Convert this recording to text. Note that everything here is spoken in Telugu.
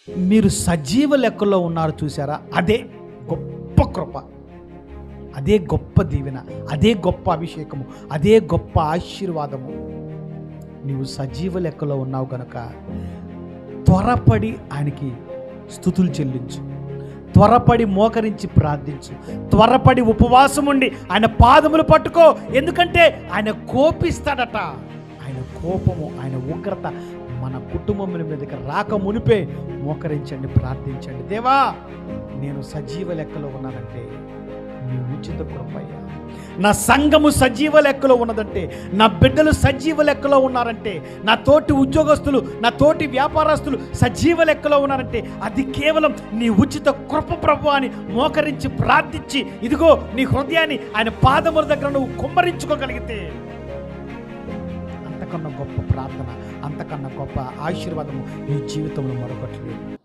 మీరు సజీవ లెక్కలో ఉన్నారు చూసారా, అదే గొప్ప కృప, అదే గొప్ప దీవెన, అదే గొప్ప అభిషేకము, అదే గొప్ప ఆశీర్వాదము. నీవు సజీవ లెక్కలో ఉన్నావు కనుక త్వరపడి ఆయనకి స్తుతులు చెల్లించు, త్వరపడి మోకరించి ప్రార్థించు, త్వరపడి ఉపవాసం ఉండి ఆయన పాదములు పట్టుకో. ఎందుకంటే ఆయన కోపిస్తాడట. ఆయన కోపము, ఆయన ఉగ్రత మన కుటుంబముల మీదకి రాక మునిపే మోకరించండి, ప్రార్థించండి. దేవా, నేను సజీవ లెక్కలో ఉన్నానంటే నీ ఉచిత కృపయ్యా. నా సంఘము సజీవ లెక్కలో ఉన్నదంటే, నా బిడ్డలు సజీవ లెక్కలో ఉన్నారంటే, నా తోటి ఉద్యోగస్తులు, నా తోటి వ్యాపారస్తులు సజీవ లెక్కలో ఉన్నారంటే అది కేవలం నీ ఉచిత కృప ప్రభు అని మోకరించి ప్రార్థించి, ఇదిగో నీ హృదయాన్ని ఆయన పాదముల దగ్గర నువ్వు కుమ్మరించుకోగలిగితే అంతకన్నా గొప్ప ప్రార్థన, అంతకన్నా గొప్ప ఆశీర్వాదము ఈ జీవితంలో మరొకటి లేదు.